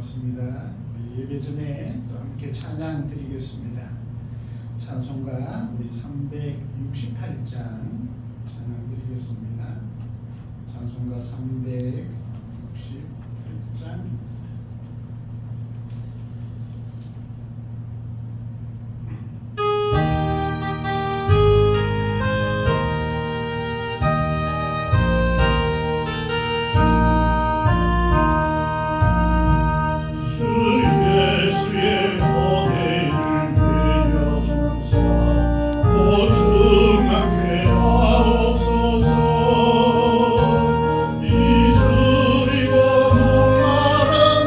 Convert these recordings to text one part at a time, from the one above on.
반갑습니다. 우리 예배 전에 또 함께 찬양 드리겠습니다. 찬송가 우리 368장 찬양 드리겠습니다. 찬송가 368장 잊으리고 목마른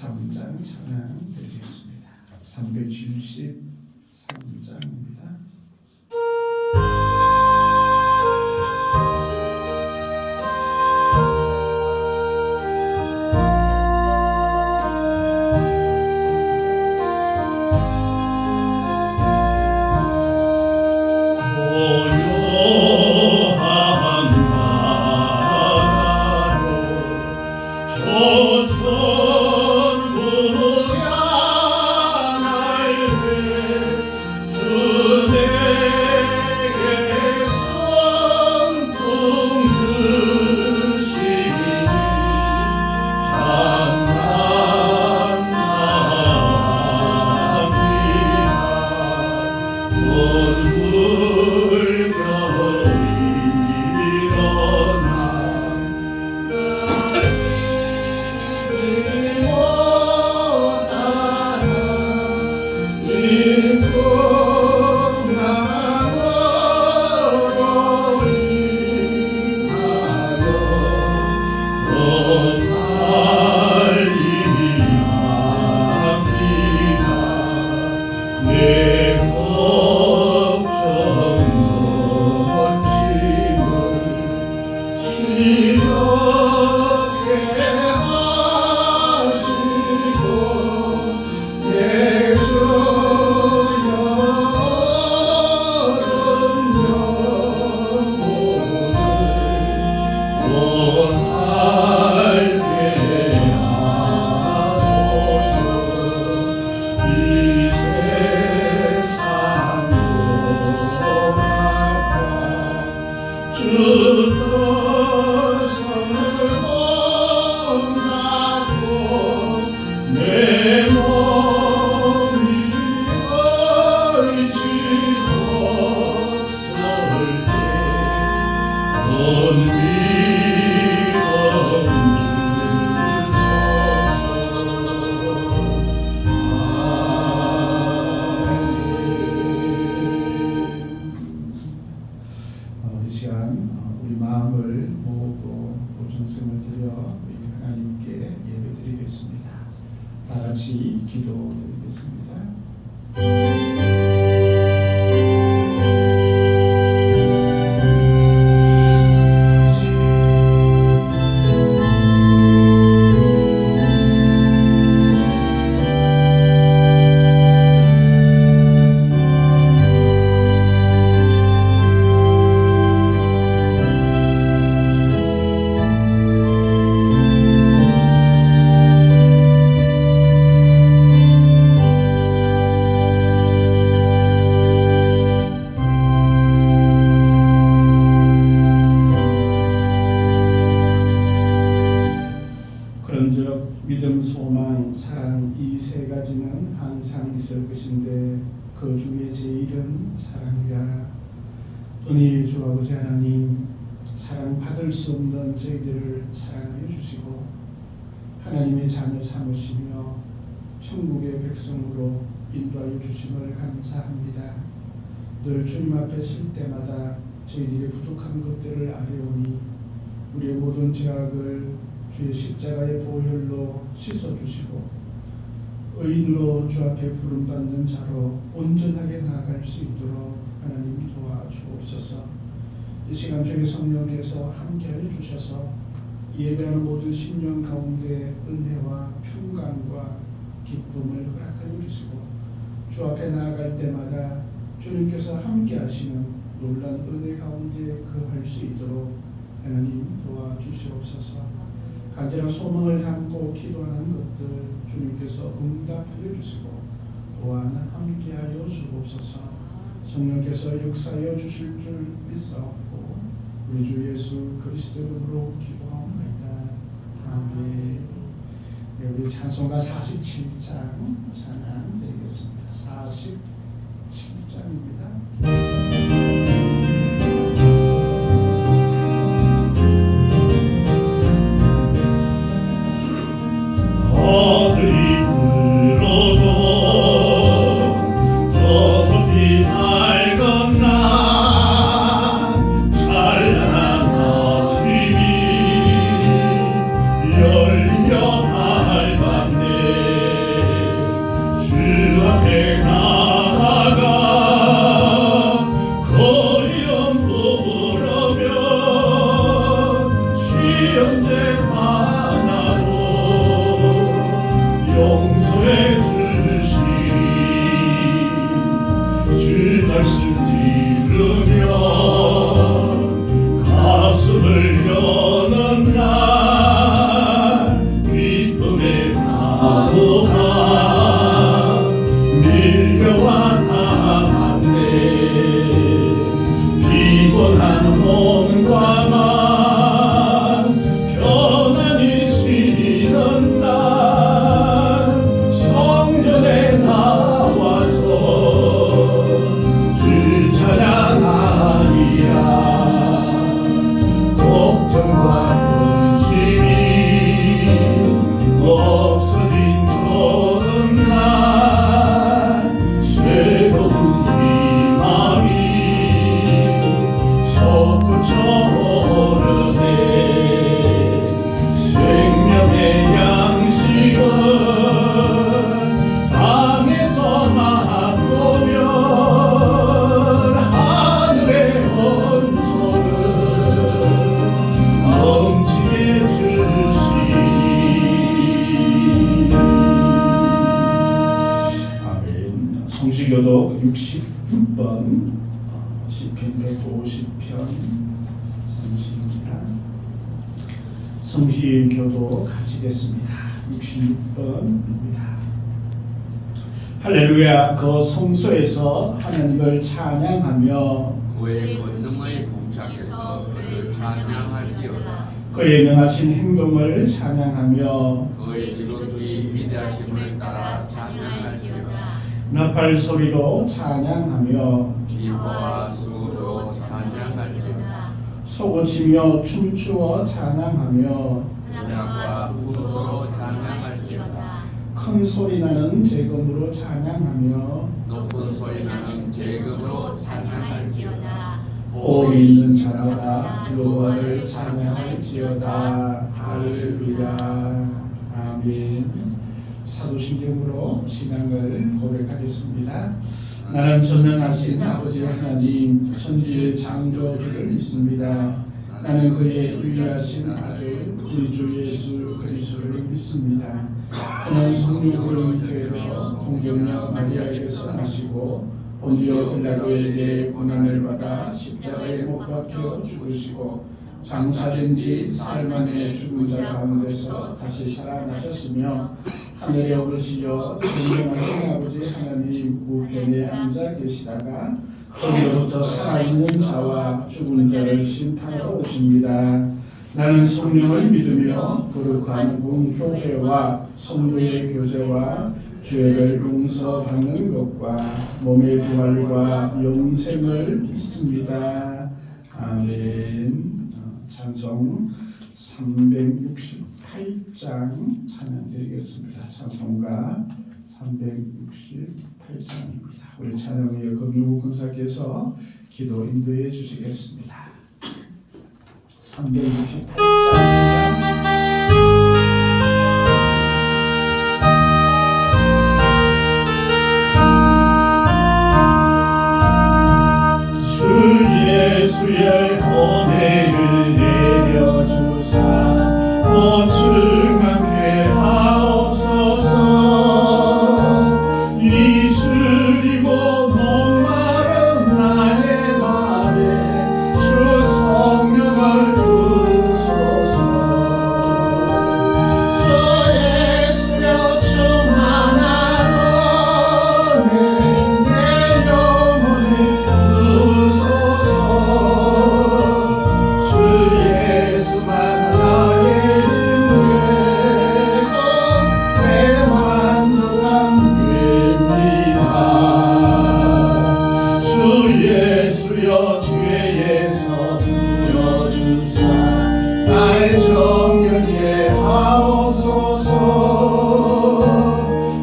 3장 찬양 드리겠습니다. 373장입니다. 이 시간 우리 마음을 모으고 보증성을 드려 우리 하나님께 예배드리겠습니다. 다 같이 기도드리겠습니다. 믿음, 소망, 사랑 이 세 가지는 항상 있을 것인데 그 중에 제일은 사랑이라. 오늘 주 아버지 하나님, 사랑받을 수 없는 저희들을 사랑하여 주시고 하나님의 자녀 삼으시며 천국의 백성으로 인도하여 주심을 감사합니다. 늘 주님 앞에 설 때마다 저희들의 부족한 것들을 아뢰오니 우리의 모든 죄악을 주의 십자가의 보혈로 씻어주시고 의인으로 주 앞에 부름받는 자로 온전하게 나아갈 수 있도록 하나님 도와주옵소서. 이 시간 주의 성령께서 함께하여 주셔서 예배하는 모든 심령 가운데 은혜와 평강과 기쁨을 허락하여 주시고 주 앞에 나아갈 때마다 주님께서 함께하시는 놀란 은혜 가운데 거할 수 있도록 하나님 도와주시옵소서. 간절한 소망을 담고 기도하는 것들 주님께서 응답하여 주시고 또한 함께하여 주옵소서. 성령께서 역사하여 주실 줄 믿사옵고 우리 주 예수 그리스도 이름으로 기도하옵나이다. 아멘. 우리 찬송가 47장 찬양 드리겠습니다. 47장입니다. 열리며 밝았네. 여는 날 기쁨의 파도가 밀려와 닿았네. 피곤한 몸과 맘 편안히 쉬는 날 성전에 나와서 주 찬양하리라. 걱정과 근심이 없어진 좋은 날 새로운 희망이 솟구쳐 오르네. 생명의 양식은 땅에서 맛보면 하늘의 온전을 넘치게 주시니. 아멘. 성시교독 66번 시편 150편 성시입니다. 성시교독 하시겠습니다. 66번입니다. 할렐루야. 그 성소에서 하나님을 찬양하며 그의 권능의 공창에서 그를 찬양할지어다. 그의 능하신 행동을 찬양하며 그의 기록이 위대하심을 따라 찬양할지어다. 나팔 소리로 찬양하며 미화와 수로 찬양할지어다. 소고치며 춤추어 찬양하며 음악과 부소로 찬양할지어다. 큰 소리 나는 재금으로 찬양하며 높은 소리 나는 재금으로 찬양할지어다. 호흡이 있는 자마다 여호와를 찬양할지어다. 할렐루야. 아멘. 사도신경으로 신앙을 고백하겠습니다. 나는 전능하신 아버지 하나님 천지의 창조주를 믿습니다. 나는 그의 유일하신 아들 우리 주 예수 그리스도를 믿습니다. 그는 성령으로 잉태되어 동정녀 마리아에게서 나시고 본디오 빌라도에게 고난을 받아 십자가에 못 박혀 죽으시고 장사된 지 사흘 만에 죽은 자 가운데서 다시 살아나셨으며 하늘에 오르시어 전능하신 아버지 하나님 우편에 앉아 계시다가 거기로부터 살아있는 자와 죽은 자를 심판하러 오십니다. 나는 성령을 믿으며 거룩한 공교회와 성도의 교제와 죄를 용서받는 것과 몸의 부활과 영생을 믿습니다. 아멘. 찬송 368장 찬양드리겠습니다. 찬송가 368장입니다. 우리 찬양의 금유국 권사께서 기도 인도해 주시겠습니다. 368장입니다. 예수의 은혜를 내려주사 보충하게 하옵소서. 이슬이고 목마른 나의 맘에 주 성령을 부소서. 주 예수여 충만한 은혜 내 영혼에 부소서. 예수여 죄에서 부여주사 날 정결케 하옵소서.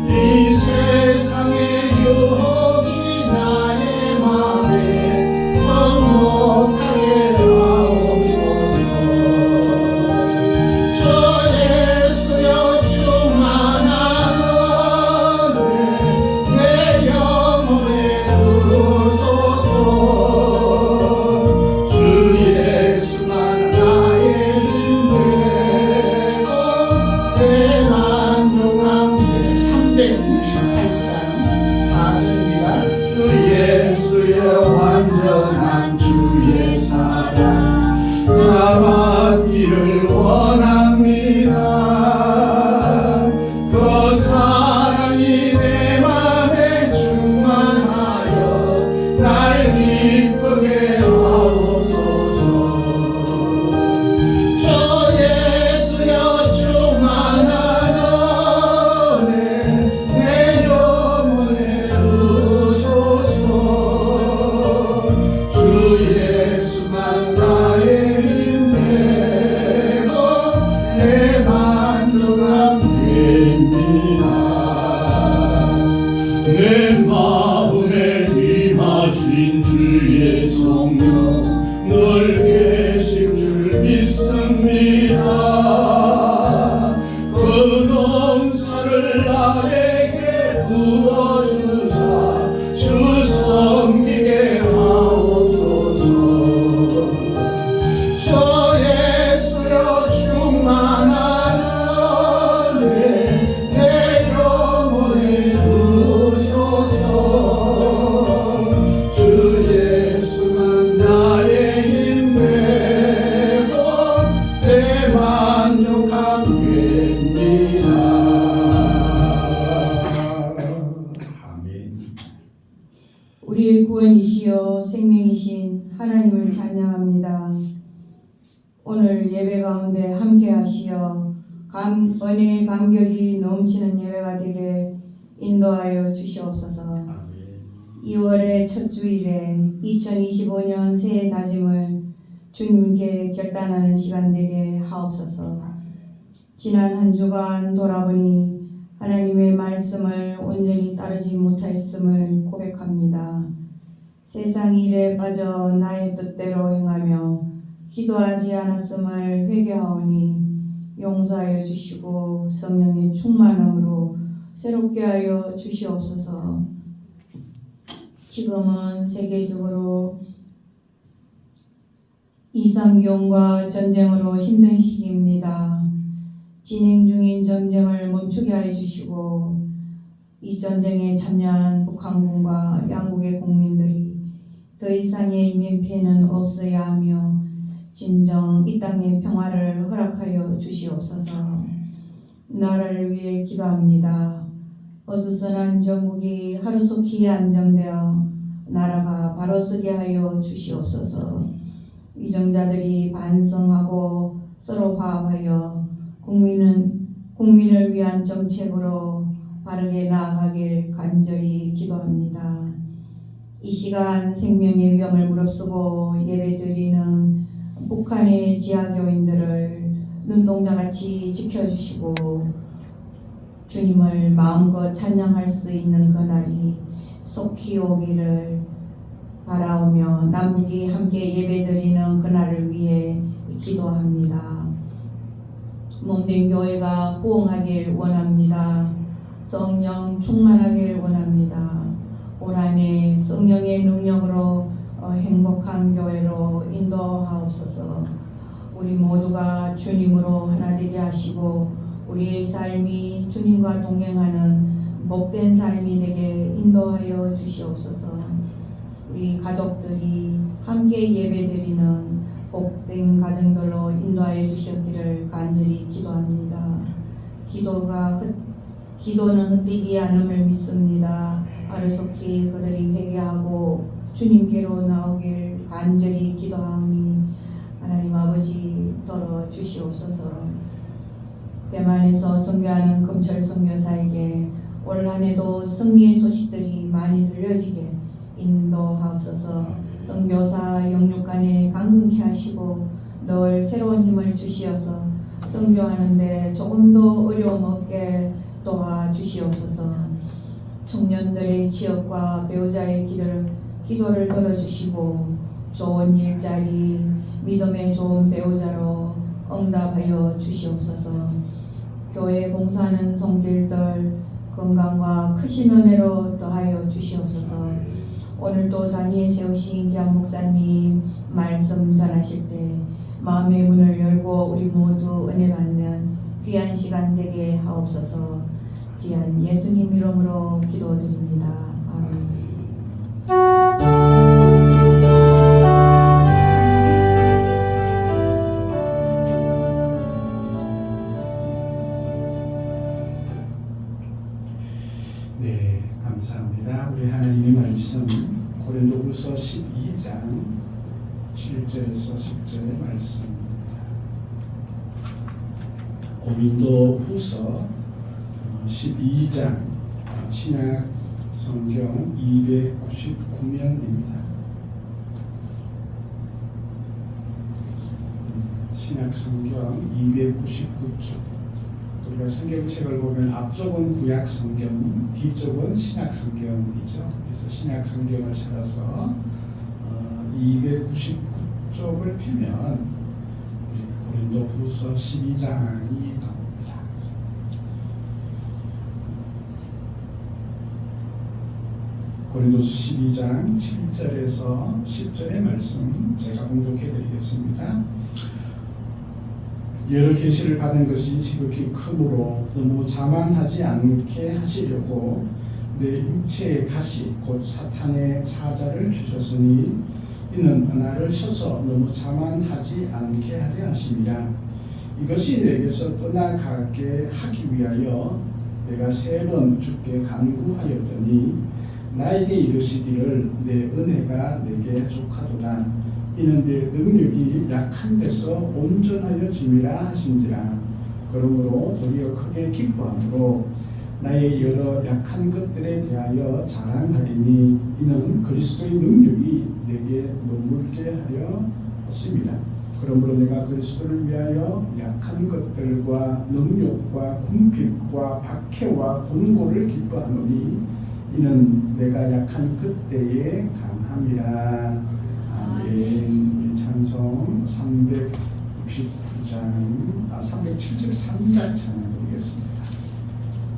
이 세상의 유혹이 나의 맘에 더 못하게 하옵소서. 저 예수여 충만한 은혜 내 영혼에 부소서. 주 예수만 나의 힘되고 내 만족한 게 368장 4절입니다. 주 예수의 완전한 주의 사랑 나마다 하기를 원합니다. 그 사랑이 내 맘에 충만하여 날 기쁘게 하옵소서. 주 예수여 충만하여 내 영혼에 부소서. 주 예수만 나의 힘 되고 내 만족함 됩니다. 내 마음에 임하신 주의 성령 늘 계신 줄 믿습니다. 그 농사를 나에게 부어주사 주 섬기게 하옵소서. 주 예수여 충만하여 내 영혼에 부소서. 주 예수만 나의 힘 되고 내 만족함 됩니다. 아멘. 우리의 구원이시여 생명이신 하나님을 찬양합니다. 오늘 예배 가운데 함께 하시어 은혜의 감격이 넘치는 예배가 되게 인도하여 주시옵소서. 아멘. 2월의 첫 주일에 2025년 새해 다짐을 주님께 결단하는 시간 되게 하옵소서. 지난 한 주간 돌아보니 하나님의 말씀을 온전히 따르지 못하였음을 고백합니다. 세상 일에 빠져 나의 뜻대로 행하며 기도하지 않았음을 회개하오니 용서하여 주시고 성령의 충만함으로 새롭게 하여 주시옵소서. 지금은 세계적으로 이상기온과 전쟁으로 힘든 시기입니다. 진행 중인 전쟁을 멈추게 하여 주시고 이 전쟁에 참여한 북한군과 양국의 국민들이 더 이상의 인명피해는 없어야 하며 진정 이 땅의 평화를 허락하여 주시옵소서. 나라를 위해 기도합니다. 어수선한 전국이 하루속히 안정되어 나라가 바로 서게 하여 주시옵소서. 위정자들이 반성하고 서로 화합하여 국민을 위한 정책으로 바르게 나아가길 간절히 기도합니다. 이 시간 생명의 위험을 무릅쓰고 예배드리는 북한의 지하교인들을 눈동자같이 지켜주시고 주님을 마음껏 찬양할 수 있는 그날이 속히 오기를 바라오며 남북이 함께 예배드리는 그날을 위해 기도합니다. 몸된 교회가 부흥하길 원합니다. 성령 충만하길 원합니다. 올 한 해 성령의 능력으로 행복한 교회로 인도하옵소서. 우리 모두가 주님으로 하나 되게 하시고 우리의 삶이 주님과 동행하는 복된 삶이 되게 인도하여 주시옵소서. 우리 가족들이 함께 예배드리는 복된 가정들로 인도하여 주셨기를 간절히 기도합니다. 기도는 헛되지 않음을 믿습니다. 하루속히 그들이 회개하고 주님께로 나오길 간절히 기도하오니 하나님 아버지 떨어 주시옵소서. 대만에서 선교하는 금철 선교사에게 올 한해도 승리의 소식들이 많이 들려지게 인도하옵소서. 선교사 영육간에 강건케 하시고 늘 새로운 힘을 주시어서 선교하는데 조금 더 어려움 없게 도와주시옵소서. 청년들의 취업과 배우자의 기도를 들어주시고 좋은 일자리, 믿음의 좋은 배우자로 응답하여 주시옵소서. 교회 봉사하는 손길들 건강과 크신 은혜로 더하여 주시옵소서. 오늘도 단위에 세우신 귀한 목사님 말씀 전하실 때 마음의 문을 열고 우리 모두 은혜 받는 귀한 시간 되게 하옵소서. 귀한 예수님 이름으로 기도드립니다. 아멘. 감사합니다. 우리 하나님의 말씀 고린도후서 12장 7절에서 10절의 말씀입니다. 고린도후서 12장 신약 성경 299면입니다. 신약 성경 299쪽. 우리가 성경책을 보면 앞쪽은 구약 성경, 뒤쪽은 신약 성경이죠. 그래서 신약 성경을 찾아서 299쪽을 펴면 고린도후서 12장이 나옵니다. 고린도서 12장 7절에서 10절의 말씀 제가 공독해 드리겠습니다. 여러 계시를 받은 것이 지극히 크므로 너무 자만하지 않게 하시려고 내 육체의 가시 곧 사탄의 사자를 주셨으니 이는 나를 쳐서 너무 자만하지 않게 하려 하심이라. 이것이 내게서 떠나가게 하기 위하여 내가 3번 주께 간구하였더니 나에게 이르시기를 내 은혜가 내게 족하도다. 이는 내 능력이 약한 데서 온전하여 짐이라 하신지라. 그러므로 도리어 크게 기뻐함으로 나의 여러 약한 것들에 대하여 자랑하리니 이는 그리스도의 능력이 내게 머물게 하려 하심이라. 그러므로 내가 그리스도를 위하여 약한 것들과 능력과 궁핍과 박해와 군고를 기뻐하노니 이는 내가 약한 그때에 강함이라. 아멘. 찬송 373장 찬양드리겠습니다.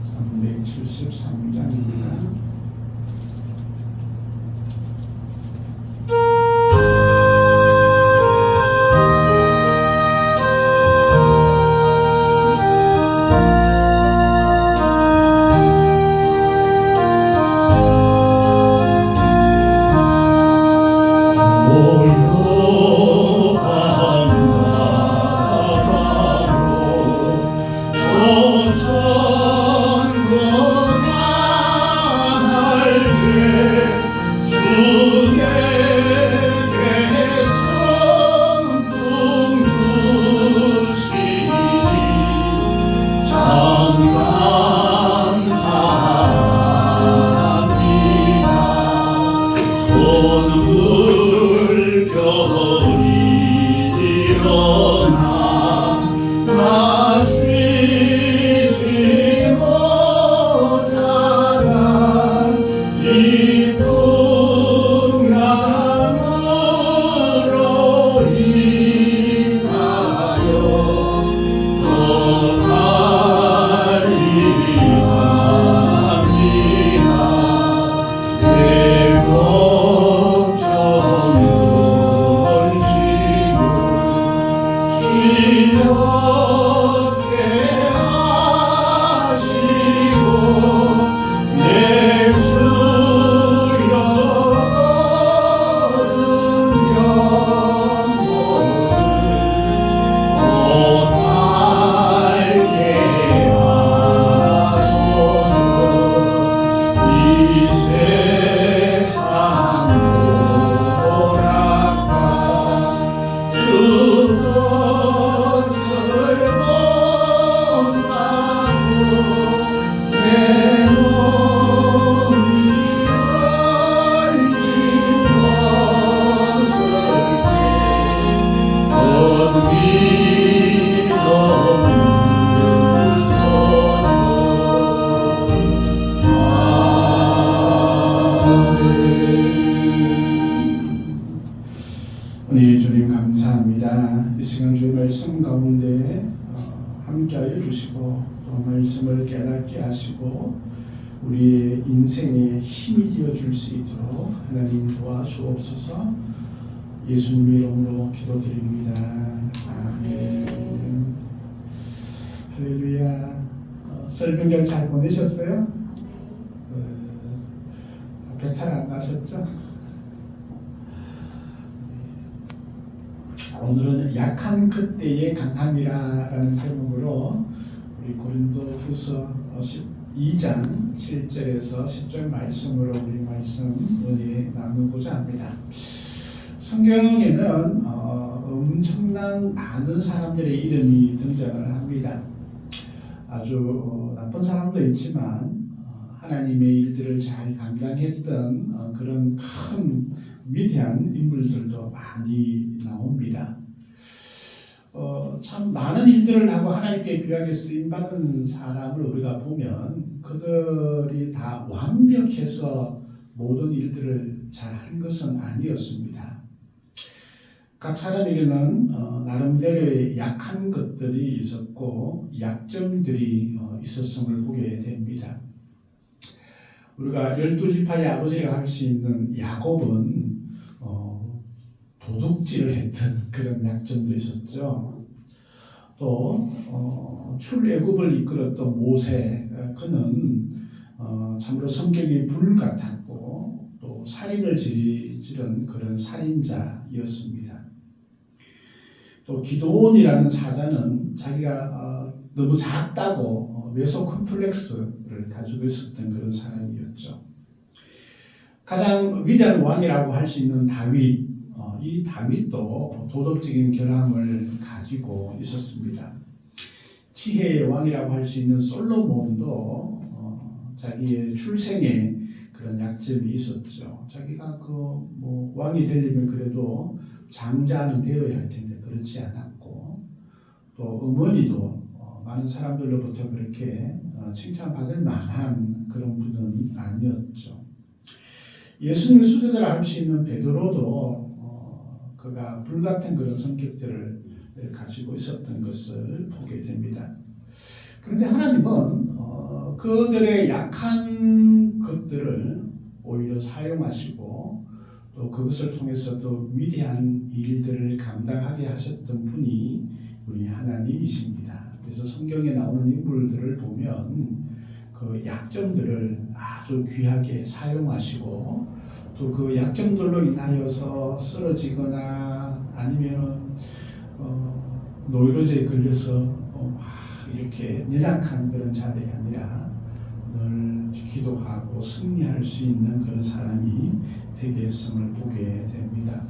373장입니다. 네, 주님 감사합니다. 이 시간 주의 말씀 가운데 함께하여 주시고 또 말씀을 깨닫게 하시고 우리의 인생에 힘이 되어줄 수 있도록 하나님 도와주옵소서. 예수님의 이름으로 기도드립니다. 아멘. 할렐루야. 설 명절 잘 보내셨어요? 배탈 안 나셨죠? 오늘은 약한 그때의 강함이라는 제목으로 우리 고린도후서 2장 7절에서 10절 말씀으로 우리 말씀 은혜 나누고자 합니다. 성경에는 엄청난 많은 사람들의 이름이 등장을 합니다. 아주 나쁜 사람도 있지만 하나님의 일들을 잘 감당했던 그런 큰 위대한 인물들도 많이 나옵니다. 참 많은 일들을 하고 하나님께 귀하게 쓰임받은 사람을 우리가 보면 그들이 다 완벽해서 모든 일들을 잘 한 것은 아니었습니다. 각 사람에게는 나름대로의 약한 것들이 있었고 약점들이 있었음을 보게 됩니다. 우리가 12지파의 아버지라고 할 수 있는 야곱은 도둑질을 했던 그런 약점도 있었죠. 또 출애굽을 이끌었던 모세, 그는 참으로 성격이 불같았고 또 살인을 저지른 그런 살인자였습니다. 또 기드온이라는 사자는 자기가 너무 작다고 외소 컴플렉스를 가지고 있었던 그런 사람이었죠. 가장 위대한 왕이라고 할 수 있는 다윗, 이 다윗도 도덕적인 결함을 가지고 있었습니다. 지혜의 왕이라고 할 수 있는 솔로몬도 자기의 출생에 그런 약점이 있었죠. 자기가 왕이 되려면 그래도 장자는 되어야 할 텐데 그렇지 않았고, 또 어머니도 많은 사람들로부터 그렇게 칭찬받을 만한 그런 분은 아니었죠. 예수님의 수제자라 할 수 있는 베드로도 그가 불같은 그런 성격들을 가지고 있었던 것을 보게 됩니다. 그런데 하나님은 그들의 약한 것들을 오히려 사용하시고 또 그것을 통해서 또 위대한 일들을 감당하게 하셨던 분이 우리 하나님이십니다. 그래서 성경에 나오는 인물들을 보면 그 약점들을 아주 귀하게 사용하시고 또 그 약점들로 인하여서 쓰러지거나 아니면 노이로제에 걸려서 이렇게 연약한 그런 자들이 아니라 늘 기도하고 승리할 수 있는 그런 사람이 되게 했음을 보게 됩니다.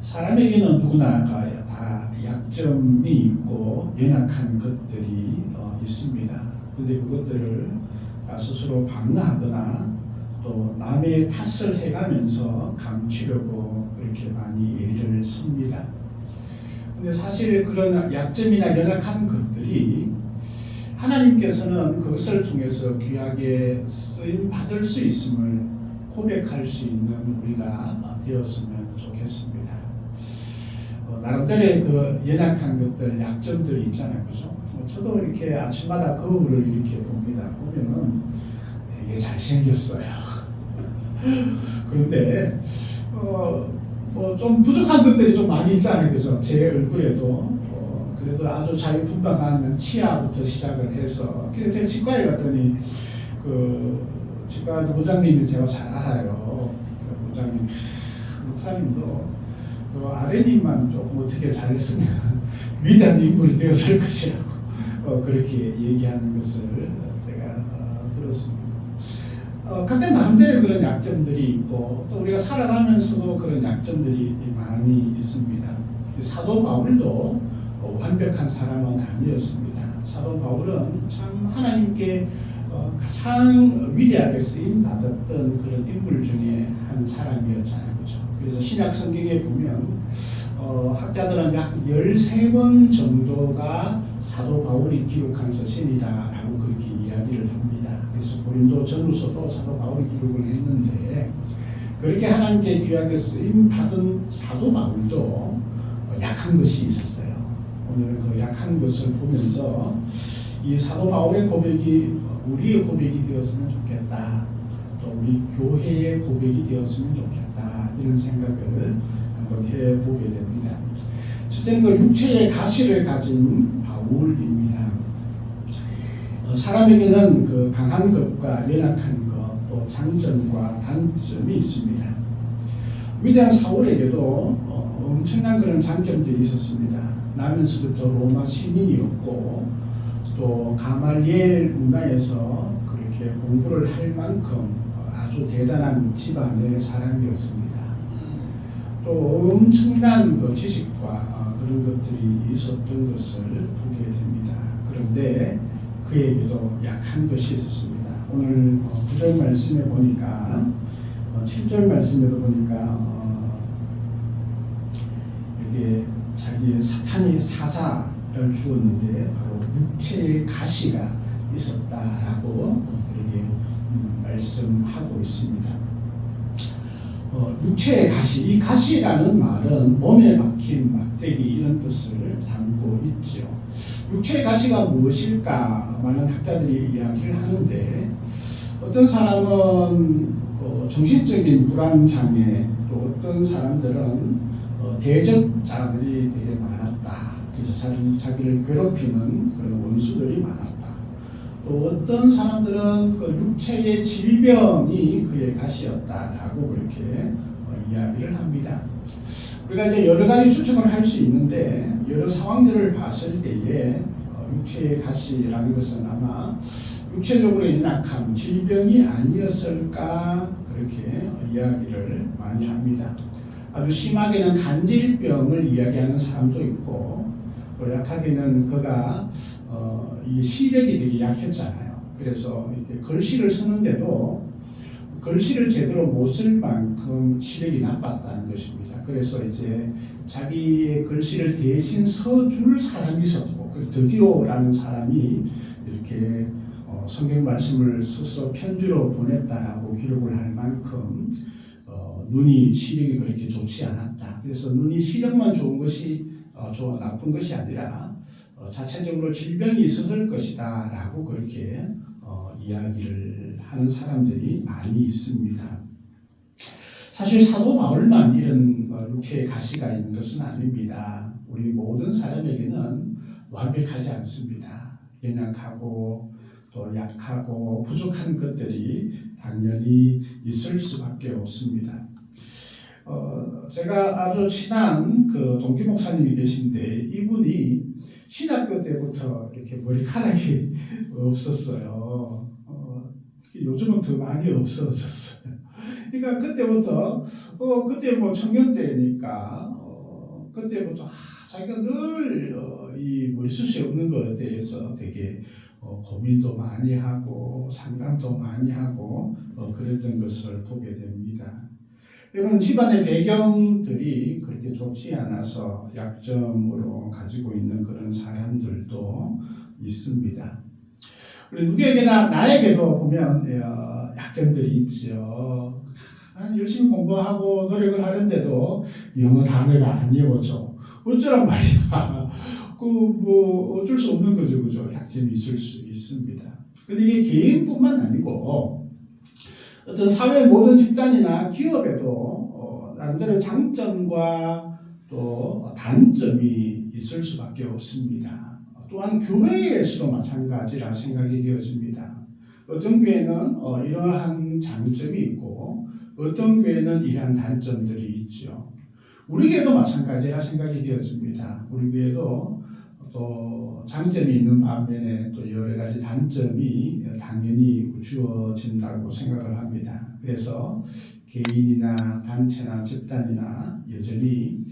사람에게는 누구나 다 약점이 있고 연약한 것들이 있습니다. 그런데 그것들을 다 스스로 방어하거나 또 남의 탓을 해가면서 감추려고 그렇게 많이 애를 씁니다. 근데 사실 그런 약점이나 연약한 것들이 하나님께서는 그것을 통해서 귀하게 쓰임 받을 수 있음을 고백할 수 있는 우리가 되었으면 좋겠습니다. 나름대로의 그 연약한 것들, 약점들이 있잖아요, 그죠? 저도 이렇게 아침마다 거울을 이렇게 봅니다. 보면은 되게 잘생겼어요. 그런데 좀 부족한 것들이 좀 많이 있잖아요, 그죠? 제 얼굴에도 그래도 아주 자유분방한 치아부터 시작을 해서 그래서 치과에 갔더니 그 치과 원장님이 제가 잘 알아요. 원장님, 목사님도 그 아래님만 조금 어떻게 잘했으면 위대한 인물이 되었을 것이라고 그렇게 얘기하는 것을 제가 들었습니다. 각각 나름대로 그런 약점들이 있고 또 우리가 살아가면서도 그런 약점들이 많이 있습니다. 사도 바울도 완벽한 사람은 아니었습니다. 사도 바울은 참 하나님께 가장 위대하게 쓰임 받았던 그런 인물 중에 한 사람이었잖아요, 그렇죠? 그래서 신약 성경에 보면 학자들은 약 13번 정도가 사도 바울이 기록한 서신이다라고 그렇게 이야기를 합니다. 그래서 고린도 전후서도 사도 바울이 기록을 했는데 그렇게 하나님께 귀하게 쓰임 받은 사도 바울도 약한 것이 있었어요. 오늘 그 약한 것을 보면서 이 사도 바울의 고백이 우리의 고백이 되었으면 좋겠다. 또 우리 교회의 고백이 되었으면 좋겠다. 이런 생각을 한번 해보게 됩니다. 첫째는 그 육체의 가시를 가진 바울입니다. 사람에게는 그 강한 것과 연약한 것, 또 장점과 단점이 있습니다. 위대한 사울에게도 엄청난 그런 장점들이 있었습니다. 나면서부터 로마 시민이었고 또 가말리엘 문화에서 그렇게 공부를 할 만큼 아주 대단한 집안의 사람이었습니다. 또 엄청난 그 지식과 그런 것들이 있었던 것을 보게 됩니다. 그런데 그에게도 약한 것이 있었습니다. 오늘 9절 말씀에 보니까 7절 말씀에도 보니까 여기에 자기의 사탄의 사자를 주었는데 바로 육체의 가시가 있었다라고 그렇게 말씀하고 있습니다. 육체의 가시, 이 가시라는 말은 몸에 박힌 막대기 이런 뜻을 담고 있죠. 육체의 가시가 무엇일까? 많은 학자들이 이야기를 하는데 어떤 사람은 정신적인 불안장애, 또 어떤 사람들은 대적자들이 되게 많았다. 그래서 자기를 괴롭히는 그런 원수들이 많았다. 또 어떤 사람들은 그 육체의 질병이 그의 가시였다라고 그렇게 이야기를 합니다. 우리가 이제 여러 가지 추측을 할 수 있는데 여러 상황들을 봤을 때에 육체의 가시라는 것은 아마 육체적으로 연약한 질병이 아니었을까 그렇게 이야기를 많이 합니다. 아주 심하게는 간질병을 이야기하는 사람도 있고 또 약하게는 그가 이 시력이 되게 약했잖아요. 그래서 이렇게 글씨를 쓰는데도 글씨를 제대로 못 쓸 만큼 시력이 나빴다는 것입니다. 그래서 이제 자기의 글씨를 대신 써줄 사람이 있었고, 그 드디오라는 사람이 이렇게 성경 말씀을 써서 편지로 보냈다라고 기록을 할 만큼 눈이 시력이 그렇게 좋지 않았다. 그래서 눈이 시력만 좋은 것이 나쁜 것이 아니라 자체적으로 질병이 있었을 것이다 라고 그렇게 이야기를 하는 사람들이 많이 있습니다. 사실 사도 바울만 이런 육체의 가시가 있는 것은 아닙니다. 우리 모든 사람에게는 완벽하지 않습니다. 연약하고 또 약하고 부족한 것들이 당연히 있을 수밖에 없습니다. 제가 아주 친한 그 동기 목사님이 계신데 이분이 신학교 때부터 이렇게 머리카락이 없었어요. 요즘은 더 많이 없어졌어요. 그러니까 그때부터 그때 뭐 청년 때니까 그때부터 자기가 늘 이 머리숱이 없는 것에 대해서 되게 고민도 많이 하고 상담도 많이 하고 그랬던 것을 보게 됩니다. 때로는 집안의 배경들이 그렇게 좋지 않아서 약점으로 가지고 있는 그런 사람들도 있습니다. 우리 누구에게나 나에게도 보면 약점들이 있죠. 열심히 공부하고 노력을 하는데도 영어 단어가 안 외워져. 어쩌란 말이야. 뭐 어쩔 수 없는 거죠, 그죠? 약점이 있을 수 있습니다. 근데 이게 개인뿐만 아니고 어떤 사회 모든 집단이나 기업에도 나름대로 장점과 또 단점이 있을 수밖에 없습니다. 또한 교회에서도 마찬가지라 생각이 되어집니다. 어떤 교회는 이러한 장점이 있고 어떤 교회는 이러한 단점들이 있죠. 우리 교회도 마찬가지라 생각이 되어집니다. 우리 교회도 또 장점이 있는 반면에 또 여러 가지 단점이 당연히 주어진다고 생각을 합니다. 그래서 개인이나 단체나 집단이나 여전히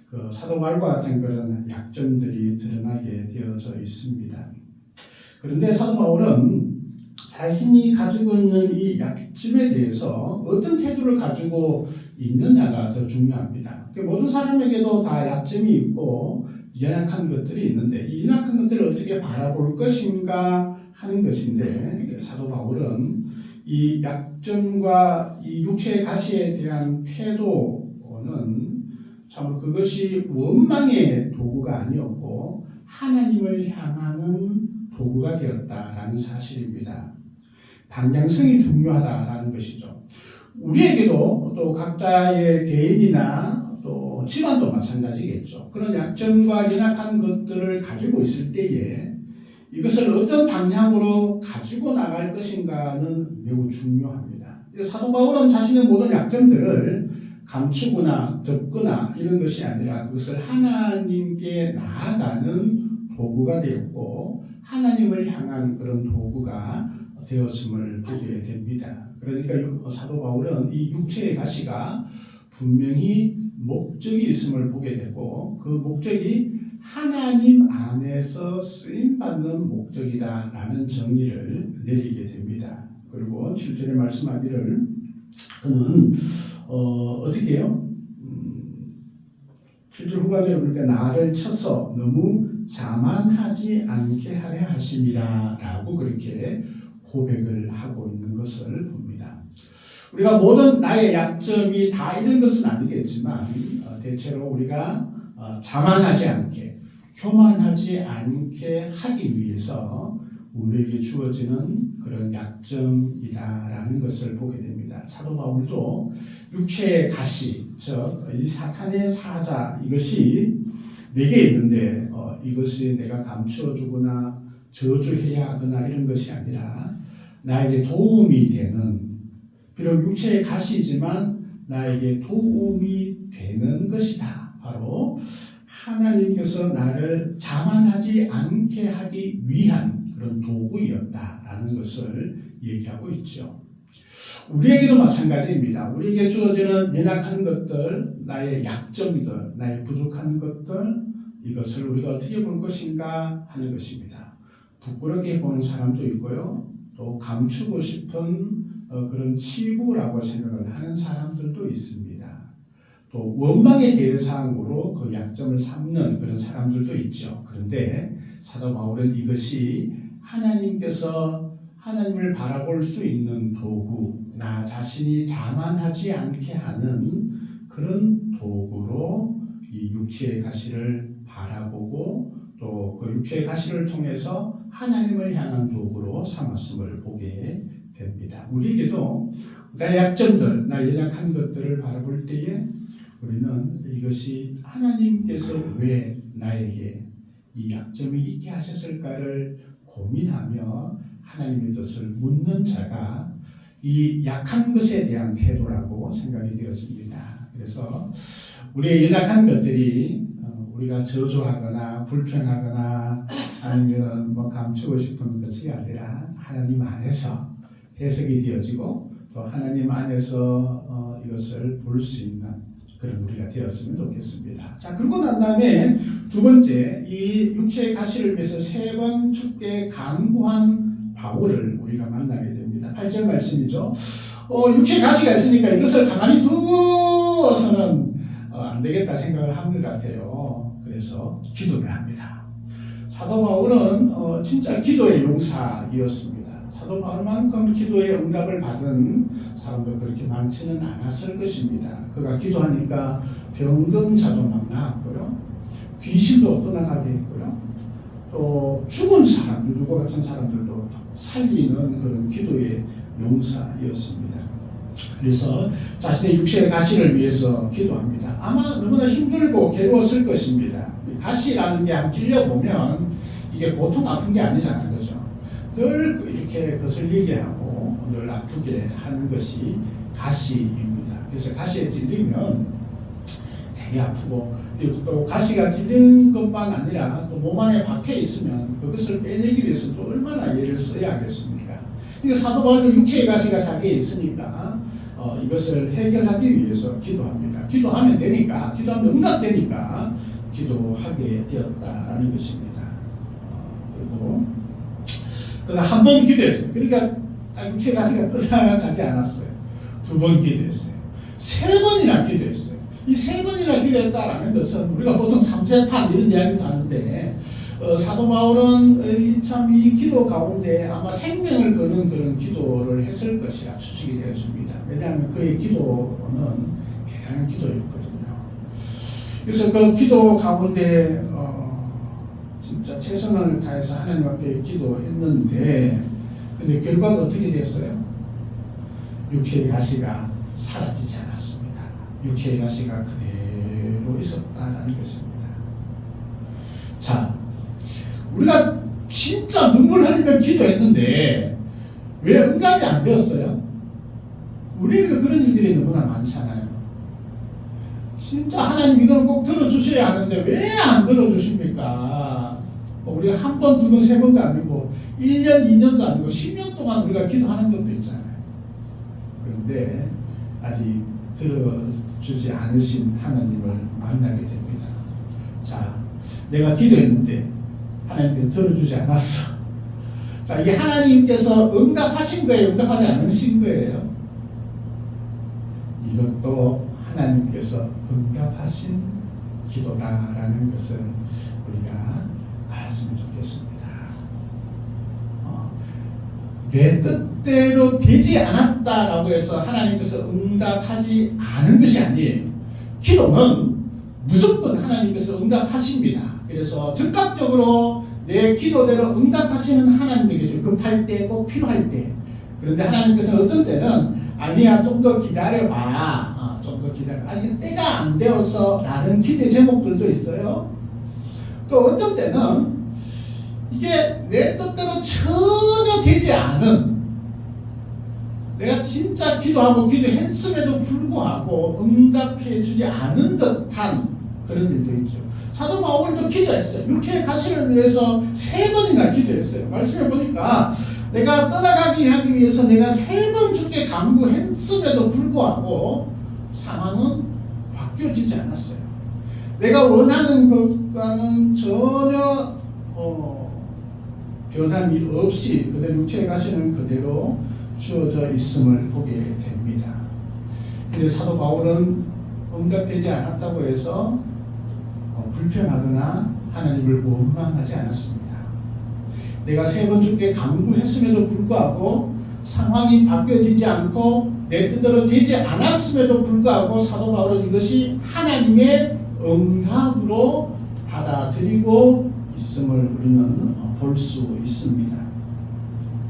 그 사도 바울과 같은 그런 약점들이 드러나게 되어져 있습니다. 그런데 사도 바울은 자신이 가지고 있는 이 약점에 대해서 어떤 태도를 가지고 있느냐가 더 중요합니다. 모든 사람에게도 다 약점이 있고 연약한 것들이 있는데 이 연약한 것들을 어떻게 바라볼 것인가 하는 것인데 사도 바울은 이 약점과 이 육체의 가시에 대한 태도는 참 그것이 원망의 도구가 아니었고 하나님을 향하는 도구가 되었다라는 사실입니다. 방향성이 중요하다라는 것이죠. 우리에게도 또 각자의 개인이나 또 집안도 마찬가지겠죠. 그런 약점과 연약한 것들을 가지고 있을 때에 이것을 어떤 방향으로 가지고 나갈 것인가는 매우 중요합니다. 사도 바울은 자신의 모든 약점들을 감추거나 덮거나 이런 것이 아니라 그것을 하나님께 나아가는 도구가 되었고 하나님을 향한 그런 도구가 되었음을 보게 됩니다. 그러니까 사도 바울은 이 육체의 가시가 분명히 목적이 있음을 보게 되고 그 목적이 하나님 안에서 쓰임받는 목적이다라는 정의를 내리게 됩니다. 그리고 7절에 말씀하기를 그는 어떻게 해요? 7절 후반절에 보니까 나를 쳐서 너무 자만하지 않게 하려 하심이라 라고 그렇게 고백을 하고 있는 것을 봅니다. 우리가 모든 나의 약점이 다 이런 것은 아니겠지만 대체로 우리가 자만하지 않게 교만하지 않게 하기 위해서 우리에게 주어지는 그런 약점이다라는 것을 보게 됩니다. 사도 바울도 육체의 가시, 즉 이 사탄의 사자 이것이 내게 있는데 이것이 내가 감추어주거나 저주해야 하거나 이런 것이 아니라 나에게 도움이 되는, 비록 육체의 가시지만 나에게 도움이 되는 것이다. 바로 하나님께서 나를 자만하지 않게 하기 위한 그런 도구였다라는 것을 얘기하고 있죠. 우리에게도 마찬가지입니다. 우리에게 주어지는 연약한 것들, 나의 약점들, 나의 부족한 것들, 이것을 우리가 어떻게 볼 것인가 하는 것입니다. 부끄럽게 보는 사람도 있고요. 또 감추고 싶은 그런 치부라고 생각을 하는 사람들도 있습니다. 또 원망의 대상으로 그 약점을 삼는 그런 사람들도 있죠. 그런데 사도 바울은 이것이 하나님께서 하나님을 바라볼 수 있는 도구, 나 자신이 자만하지 않게 하는 그런 도구로 이 육체의 가시를 바라보고 또 그 육체의 가시를 통해서 하나님을 향한 도구로 삼았음을 보게 됩니다. 우리에게도 나의 약점들, 나의 연약한 것들을 바라볼 때에 우리는 이것이 하나님께서 왜 나에게 이 약점이 있게 하셨을까를 고민하며 하나님의 뜻을 묻는 자가 이 약한 것에 대한 태도라고 생각이 되었습니다. 그래서 우리의 연약한 것들이 우리가 저주하거나 불평하거나 아니면 감추고 싶은 것이 아니라 하나님 안에서 해석이 되어지고 또 하나님 안에서 이것을 볼 수 있는 그런 우리가 되었으면 좋겠습니다. 자, 그러고 난 다음에 두 번째, 이 육체의 가시를 위해서 3번 죽게 간구한 바울을 우리가 만나게 됩니다. 8절 말씀이죠. 육체의 가시가 있으니까 이것을 가만히 두어서는 안 되겠다 생각을 한 것 같아요. 그래서 기도를 합니다. 사도 바울은 진짜 기도의 용사이었습니다. 사도 바울만큼 기도의 응답을 받은 사람도 그렇게 많지는 않았을 것입니다. 그가 기도하니까 병든 자도 막 나았고요. 귀신도 떠나가게 했고요. 또 죽은 사람, 유두과 같은 사람들도 살리는 그런 기도의 용사였습니다. 그래서 자신의 육체의 가시를 위해서 기도합니다. 아마 너무나 힘들고 괴로웠을 것입니다. 가시라는 게 한번 찔려보면 이게 보통 아픈 게 아니잖아요. 그죠? 늘 이렇게 거슬리게 하고 늘 아프게 하는 것이 가시입니다. 그래서 가시에 찔리면 되게 아프고 또 가시가 찔린 것만 아니라 또 몸 안에 박혀 있으면 그것을 빼내기 위해서 또 얼마나 애를 써야 하겠습니까? 그러니까 사도 바울도 육체의 가시가 자기에 있으니까 이것을 해결하기 위해서 기도합니다. 기도하면 되니까, 기도하면 응답되니까 기도하게 되었다라는 것입니다. 그리고 그가 한 번 기도했어요. 그러니까 육체의 가시가 떠나가지 않았어요. 2번 기도했어요. 3번이나 기도했어요. 이 3번이나 기도했다라는 것은 우리가 보통 3세판 이런 이야기도 하는데 사도 바울은 참 이 기도 가운데 아마 생명을 거는 그런 기도를 했을 것이라 추측이 되어집니다. 왜냐하면 그의 기도는 대단한 기도였거든요. 그래서 그 기도 가운데 진짜 최선을 다해서 하나님 앞에 기도했는데 근데 결과가 어떻게 됐어요? 육체의 가시가 사라지지 않았습니다. 육체의 가시가 그대로 있었다는 것입니다. 자, 우리가 진짜 눈물 흘리며 기도했는데 왜 응답이 안 되었어요? 우리에게 그런 일들이 너무나 많잖아요. 진짜 하나님 이건 꼭 들어주셔야 하는데 왜 안 들어주십니까? 우리가 한 번, 두 번, 세 번도 아니고 1년, 2년도 아니고 10년 동안 우리가 기도하는 것도 있잖아요. 그런데 아직 들어주지 않으신 하나님을 만나게 됩니다. 자, 내가 기도했는데 하나님께서 들어주지 않았어. 자, 이게 하나님께서 응답하신 거예요? 응답하지 않으신 거예요? 이것도 하나님께서 응답하신 기도다라는 것을 우리가 알았으면 좋겠습니다. 내 뜻대로 되지 않았다라고 해서 하나님께서 응답하지 않은 것이 아니에요. 기도는 무조건 하나님께서 응답하십니다. 그래서 즉각적으로 내 기도대로 응답하시는 하나님이 계시죠. 급할 때, 꼭 필요할 때. 그런데 하나님께서는 어떤 때는 아니야, 좀 더 기다려봐. 좀 더 기다려. 아직 때가 안 되어서 라는 기대 제목들도 있어요. 또 어떤 때는 이게 내 뜻대로 전혀 되지 않은, 내가 진짜 기도하고 기도했음에도 불구하고 응답해 주지 않은 듯한 그런 일도 있죠. 사도 바울도 기도했어요. 육체의 가시를 위해서 3번이나 기도했어요. 말씀해 보니까 내가 떠나가기 하기 위해서 내가 3번 주께 간구했음에도 불구하고 상황은 바뀌어지지 않았어요. 내가 원하는 것과는 전혀 변함이 없이 그대로 육체의 가시는 그대로 주어져 있음을 보게 됩니다. 근데 사도 바울은 응답되지 않았다고 해서 불평하거나 하나님을 원망하지 않았습니다. 내가 3번 주께 간구했음에도 불구하고 상황이 바뀌어지지 않고 내 뜻대로 되지 않았음에도 불구하고 사도 바울은 이것이 하나님의 응답으로 받아들이고 있음을 우리는 볼 수 있습니다.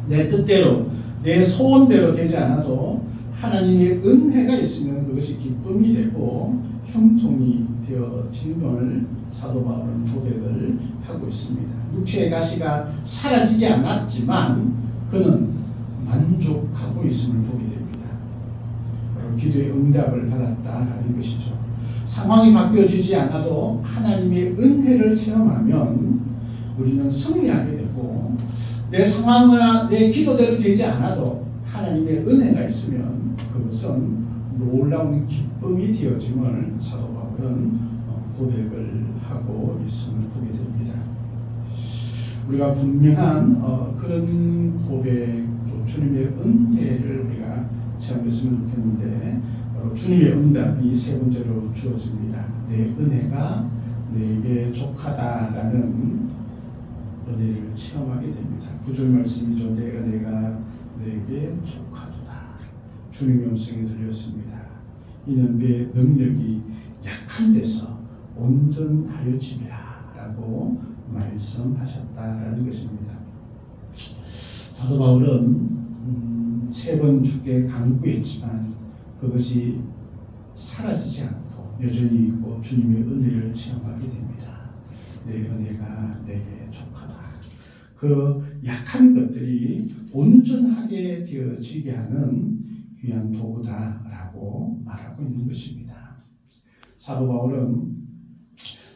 내 뜻대로 내 소원대로 되지 않아도 하나님의 은혜가 있으면 그것이 기쁨이 되고 형통이 되어진 걸 사도 바울은 고백을 하고 있습니다. 육체의 가시가 사라지지 않았지만 그는 만족하고 있음을 보게 됩니다. 바로 기도의 응답을 받았다라는 것이죠. 상황이 바뀌어지지 않아도 하나님의 은혜를 체험하면 우리는 승리하게 되고, 내 상황이나 내 기도대로 되지 않아도 하나님의 은혜가 있으면 그것은 놀라운 기쁨이 되어짐을 사도 바울은 고백을 하고 있음을 보게 됩니다. 우리가 분명한 그런 고백, 또 주님의 은혜를 우리가 체험했으면 좋겠는데, 바로 주님의 응답이 3번째로 주어집니다. 내 은혜가 내게 족하다라는 은혜를 체험하게 됩니다. 9절 말씀이죠. 내 은혜가 내게 족하도다. 주님의 음성이 들렸습니다. 이는 내 능력이 약한 데서 온전하여짐이라 라고 말씀하셨다라는 것입니다. 사도 바울은 3번 주께 간구했지만 그것이 사라지지 않고 여전히 있고 주님의 은혜를 체험하게 됩니다. 내 은혜가 내게 족하다. 그 약한 것들이 온전하게 되어지게 하는 귀한 도구다라고 말하고 있는 것입니다. 사도 바울은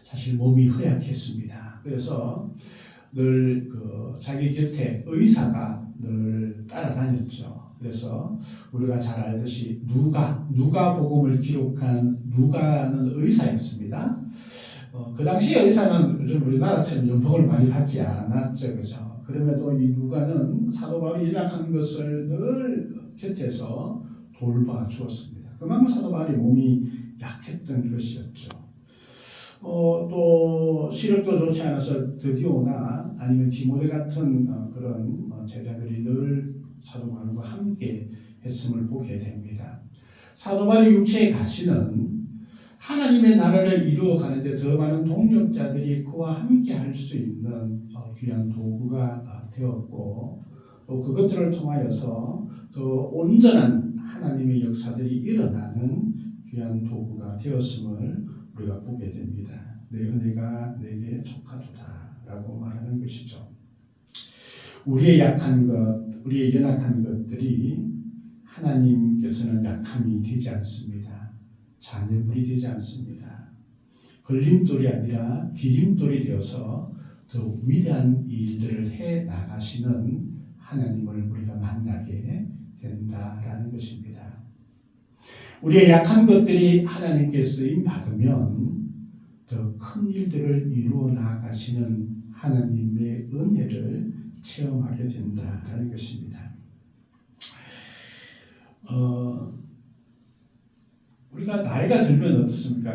사실 몸이 허약했습니다. 그래서 늘 자기 곁에 의사가 늘 따라다녔죠. 그래서 우리가 잘 알듯이 누가 복음을 기록한 누가는 의사였습니다. 그 당시 의사는 요즘 우리나라처럼 연봉을 많이 받지 않았죠, 그죠? 그럼에도 이 누가는 사도 바울이 연약한 것을 늘 곁에서 돌봐 주었습니다. 그만큼 사도 바울이 몸이 약했던 것이었죠. 또 시력도 좋지 않아서 드디오나 아니면 디모데 같은 그런 제자들이 늘 사도 바울과 함께 했음을 보게 됩니다. 사도 바울의 육체의 가시는 하나님의 나라를 이루어가는데 더 많은 동력자들이 그와 함께 할 수 있는 귀한 도구가 되었고, 또 그것들을 통하여서 더 온전한 하나님의 역사들이 일어나는 귀한 도구가 되었음을 우리가 보게 됩니다. 내 은혜가 내게 족하도다 라고 말하는 것이죠. 우리의 약한 것, 우리의 연약한 것들이 하나님께서는 약함이 되지 않습니다. 장애물이 되지 않습니다. 걸림돌이 아니라 디딤돌이 되어서 더 위대한 일들을 해 나가시는 하나님을 우리가 만나게 된다라는 것입니다. 우리의 약한 것들이 하나님께 쓰임 받으면 더 큰 일들을 이루어 나가시는 하나님의 은혜를 체험하게 된다라는 것입니다. 우리가 나이가 들면 어떻습니까?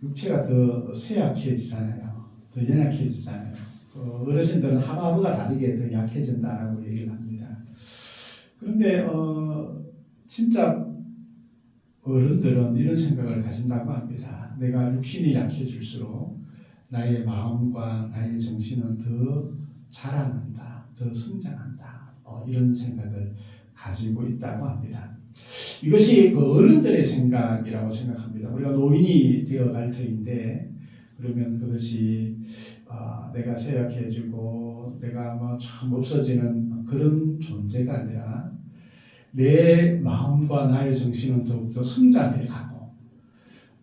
육체가 더 쇠약해지잖아요. 더 연약해지잖아요. 어르신들은 하루하루가 다르게 더 약해진다라고 얘기를 합니다. 그런데 진짜 어른들은 이런 생각을 가진다고 합니다. 내가 육신이 약해질수록 나의 마음과 나의 정신은 더 자라난다, 더 성장한다. 이런 생각을 가지고 있다고 합니다. 이것이 그 어른들의 생각이라고 생각합니다. 우리가 노인이 되어갈 터인데 그러면 그것이 내가 쇠약해지고 내가 뭐 참 없어지는 그런 존재가 아니라 내 마음과 나의 정신은 더욱더 성장해 가고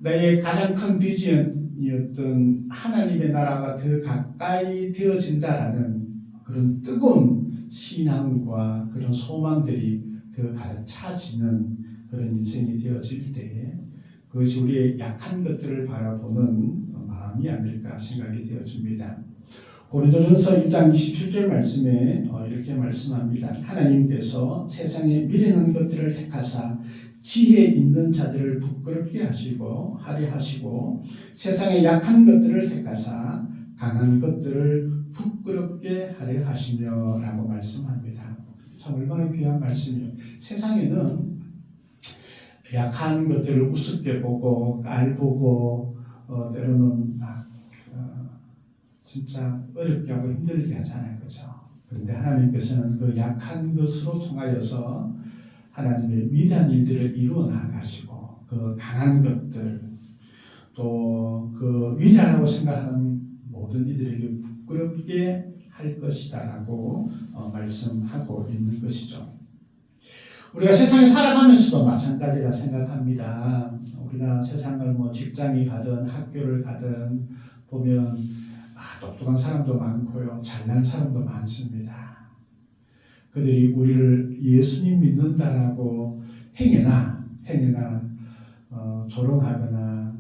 나의 가장 큰 비전이었던 하나님의 나라가 더 가까이 되어진다라는 그런 뜨거운 신앙과 그런 소망들이 더 가득 차지는 그런 인생이 되어질 때 그것이 우리의 약한 것들을 바라보는 마음이 아닐까 생각이 되어집니다. 고린도전서 1장 27절 말씀에 이렇게 말씀합니다. 하나님께서 세상에 미련한 것들을 택하사 지혜 있는 자들을 부끄럽게 하시고 할애하시고 세상에 약한 것들을 택하사 강한 것들을 부끄럽게 할애하시며 라고 말씀합니다. 참 얼마나 귀한 말씀이에요. 세상에는 약한 것들을 우습게 보고 깔보고 때로는 막 진짜 어렵게 하고 힘들게 하잖아요. 그렇죠? 그런데 하나님께서는 그 약한 것으로 통하여서 하나님의 위대한 일들을 이루어 나가시고 그 강한 것들 또 그 위대하다고 생각하는 모든 이들에게 부끄럽게 할 것이다라고 말씀하고 있는 것이죠. 우리가 세상에 살아가면서도 마찬가지라 생각합니다. 우리가 세상을 뭐 직장이 가든 학교를 가든 보면 똑똑한 사람도 많고요. 잘난 사람도 많습니다. 그들이 우리를 예수님 믿는다라고 행여나 조롱하거나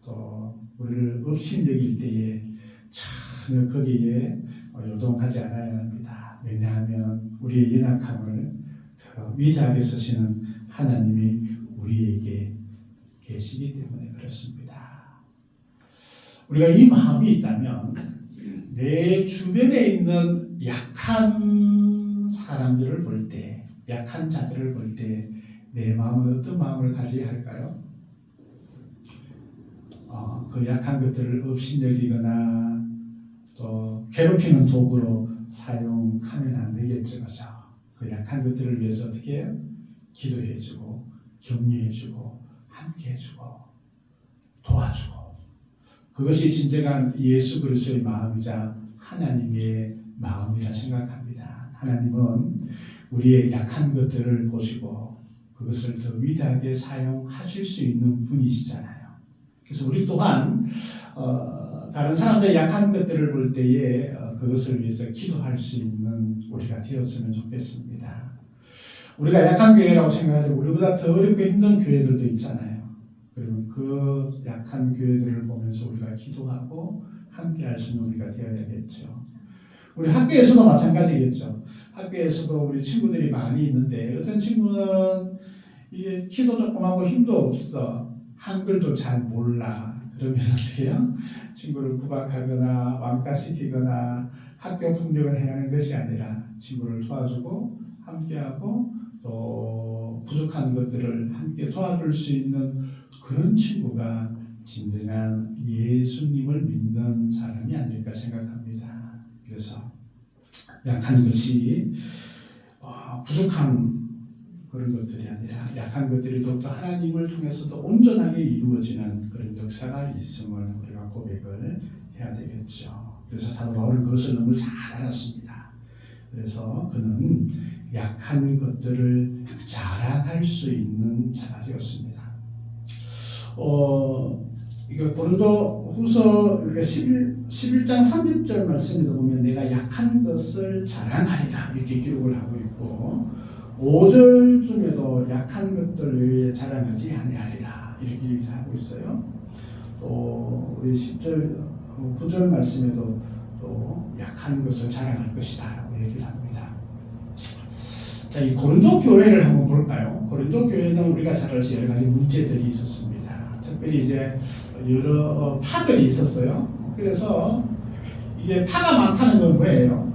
또 우리를 업신여길 때에 전혀 거기에 요동하지 않아야 합니다. 왜냐하면 우리의 연약함을 더 위대하게 쓰시는 하나님이 우리에게 계시기 때문에 그렇습니다. 우리가 이 마음이 있다면 내 주변에 있는 약한 사람들을 볼 때, 약한 자들을 볼 때 내 마음은 어떤 마음을 가져야 할까요? 그 약한 것들을 업신여기거나 또 괴롭히는 도구로 사용하면 안 되겠죠. 그렇죠? 그 약한 것들을 위해서 어떻게 해요? 기도해주고 격려해주고 함께해주고 도와주고 그것이 진정한 예수 그리스도의 마음이자 하나님의 마음이라 생각합니다. 하나님은 우리의 약한 것들을 보시고 그것을 더 위대하게 사용하실 수 있는 분이시잖아요. 그래서 우리 또한 다른 사람들의 약한 것들을 볼 때에 그것을 위해서 기도할 수 있는 우리가 되었으면 좋겠습니다. 우리가 약한 교회라고 생각하지 우리보다 더 어렵고 힘든 교회들도 있잖아요. 그러면 그 약한 교회들을 보면서 우리가 기도하고 함께 할 수 있는 우리가 되어야겠죠. 우리 학교에서도 마찬가지겠죠. 학교에서도 우리 친구들이 많이 있는데 어떤 친구는 이게 키도 조금 하고 힘도 없어. 한글도 잘 몰라. 그러면 어떻게 해요? 친구를 구박하거나 왕따시키거나 학교 폭력을 행하는 것이 아니라 친구를 도와주고 함께하고 또 부족한 것들을 함께 도와줄 수 있는 그런 친구가 진정한 예수님을 믿는 사람이 아닐까 생각합니다. 그래서 약한 것이 부족한 그런 것들이 아니라 약한 것들이 더욱더 하나님을 통해서도 온전하게 이루어지는 그런 역사가 있음을 우리가 고백을 해야 되겠죠. 그래서 사도 바울은 그것을 너무 잘 알았습니다. 그래서 그는 약한 것들을 자랑할 수 있는 자가 되었습니다. 이거 고린도후서 우리가 11장 30절 말씀에도 보면 내가 약한 것을 자랑하리라 이렇게 기록을 하고 있고 5절쯤에도 약한 것들을 위해 자랑하지 아니하리라 이렇게 얘기를 하고 있어요. 또 우리 10절 9절 말씀에도 또 약한 것을 자랑할 것이다 라고 얘기를 합니다. 자, 이 고린도 교회를 한번 볼까요? 고린도 교회는 우리가 잘 알지 여러 가지 문제들이 있었습니다. 특별히 이제 여러 파들이 있었어요. 그래서 이게 파가 많다는 건 뭐예요?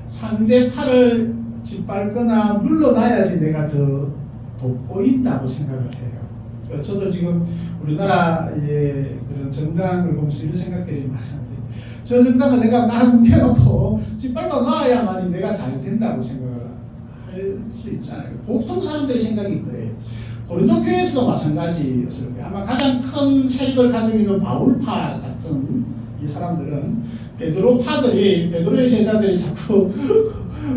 상대 파를 짓밟거나 물러나야지 내가 더 돋보인다고 생각을 해요. 저도 지금 우리나라의 그런 정당을 보면서 이런 생각들이 많은데 저 정당을 내가 막 뭉개놓고 짓밟아 놔야만이 내가 잘 된다고 생각을 할 수 있잖아요. 보통 사람들의 생각이 그래요. 고린도 교회에서도 마찬가지였을 거예요. 아마 가장 큰 세력을 가지고 있는 바울파 같은 이 사람들은 베드로의 제자들이 자꾸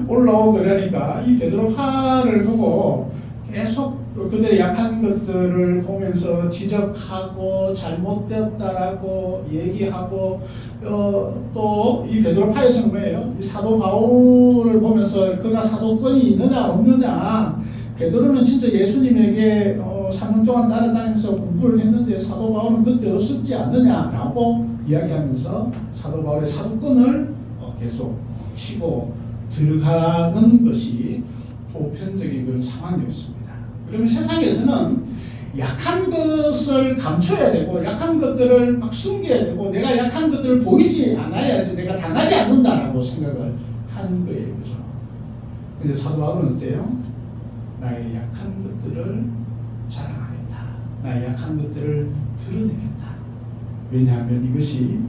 올라오고 그러니까 이 베드로파를 보고 계속 그들의 약한 것들을 보면서 지적하고 잘못되었다라고 얘기하고 또 이 베드로파에서는 뭐예요? 이 사도 바울을 보면서 그가 사도권이 있느냐 없느냐 베드로는 진짜 예수님에게 3년 동안 따라다니면서 공부를 했는데 사도 바울은 그때 없었지 않느냐라고 이야기하면서 사도 바울의 사도권을 계속 치고 들어가는 것이 보편적인 그런 상황이었습니다. 그러면 세상에서는 약한 것을 감춰야 되고 약한 것들을 막 숨겨야 되고 내가 약한 것들을 보이지 않아야지 내가 당하지 않는다라고 생각을 하는 거예요. 그죠? 근데 사도 바울은 어때요? 나의 약한 것들을 자랑하겠다. 나의 약한 것들을 드러내겠다. 왜냐하면 이것이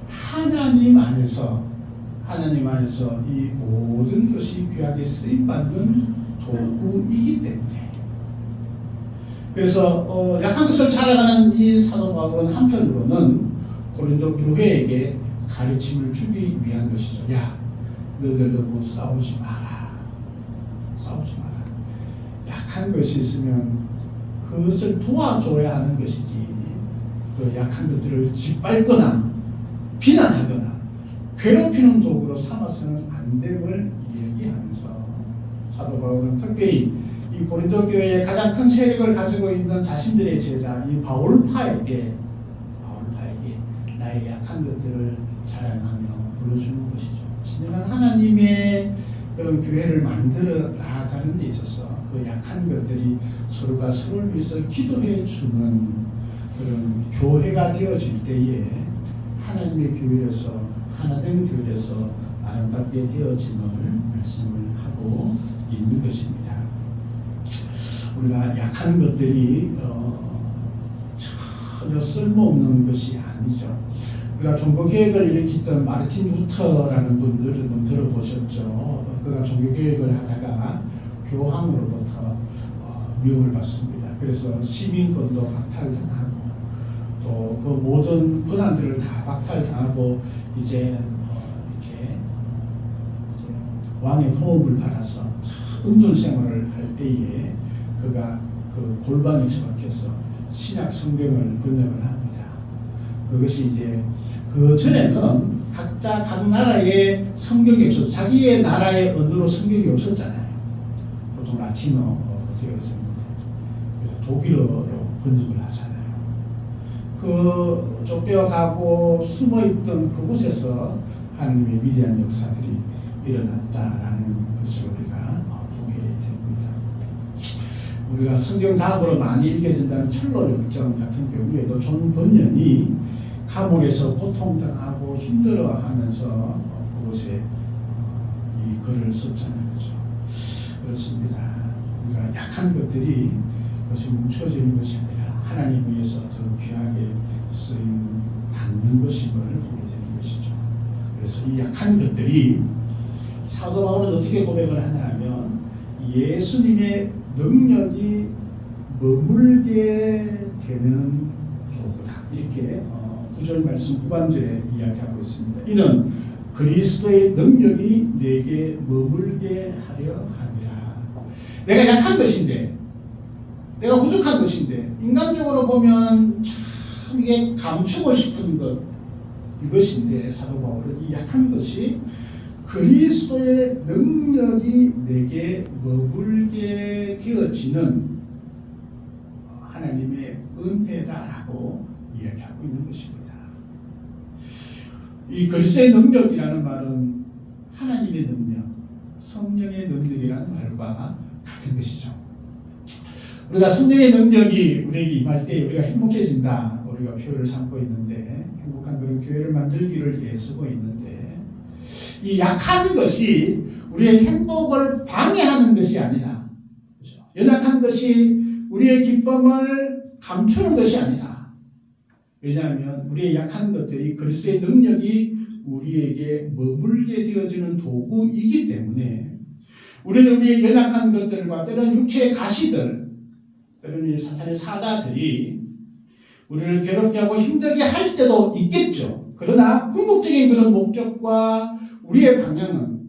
하나님 안에서 이 모든 것이 귀하게 쓰임받는 도구이기 때문에 그래서 약한 것을 자랑하는 이 사도 바울은 한편으로는 고린도 교회에게 가르침을 주기 위한 것이죠. 야, 너희들도 뭐 싸우지 마라. 싸우지 마라. 약한 것이 있으면 그것을 도와줘야 하는 것이지 그 약한 것들을 짓밟거나 비난하거나 괴롭히는 도구로 삼아서는 안 됨을 얘기하면서 사도 바울은 특별히 이 고린도 교회의 가장 큰 세력을 가지고 있는 자신들의 제자 이 바울파에게 나의 약한 것들을 자랑하며 보여주는 것이죠. 진정한 하나님의 그런 교회를 만들어 나아가는 데 있어서 그 약한 것들이 서로가 서로를 위해서 기도해 주는 그런 교회가 되어질 때에 하나님의 교회에서 하나된 교회에서 아름답게 되어짐을 말씀을 하고 있는 것입니다. 우리가 약한 것들이 전혀 쓸모없는 것이 아니죠. 우리가 종교개혁을 일으켰던 마르틴 루터라는 분 여러분 들어보셨죠? 그가 종교개혁을 하다가 교황으로부터 미움을 받습니다. 그래서 시민권도 박탈당하고 또 그 모든 권한들을 다 박탈당하고 이제 이렇게 왕의 도움을 받아서 은둔 생활을 할 때에 그가 그 골방에 처박혀서 신약 성경을 번역을 합니다. 그것이 이제 그 전에는 각자 각 나라의 성경이 없었죠. 자기의 나라의 언어로 성경이 없었잖아요. 보통 라틴어 되어 있었는데 그래서 독일어로 번역을 하잖아요. 그 쫓겨가고 숨어있던 그곳에서 하나님의 위대한 역사들이 일어났다라는 것을 우리가 보게 됩니다. 우리가 성경 다음으로 많이 읽혀진다는 철로역정 같은 경우에도 존 번연이 감옥에서 고통당하고 힘들어하면서 그곳에 이 글을 썼잖아요. 그렇죠? 그렇습니다. 우리가 약한 것들이 그것이 뭉쳐지는 것이 아니라 하나님 위해서 더 귀하게 쓰임 받는 것임을 보게 되는 것이죠. 그래서 이 약한 것들이 사도 바울은 어떻게 고백을 하냐면 예수님의 능력이 머물게 되는 도구다. 이렇게 9절 말씀 후반절에 이야기하고 있습니다. 이는 그리스도의 능력이 내게 머물게 하려 함이라. 내가 약한 것인데 내가 부족한 것인데 인간적으로 보면 참 참 이게 감추고 싶은 것 이것인데 사도 바울은 이 약한 것이 그리스도의 능력이 내게 머물게 되어지는 하나님의 은혜다라고 이야기하고 있는 것입니다. 이 그리스도의 능력이라는 말은 하나님의 능력, 성령의 능력이라는 말과 같은 것이죠. 우리가 성령의 능력이 우리에게 임할 때 우리가 행복해진다, 우리가 표현을 삼고 있는데, 행복한 그런 교회를 만들기를 애쓰고 있는데, 이 약한 것이 우리의 행복을 방해하는 것이 아니다. 그렇죠? 연약한 것이 우리의 기쁨을 감추는 것이 아니다. 왜냐하면 우리의 약한 것들이 그리스도의 능력이 우리에게 머물게 되어지는 도구이기 때문에 우리는 우리의 연약한 것들과 때로는 육체의 가시들, 때로는 사탄의 사자들이 우리를 괴롭게 하고 힘들게 할 때도 있겠죠. 그러나 궁극적인 그런 목적과 우리의 방향은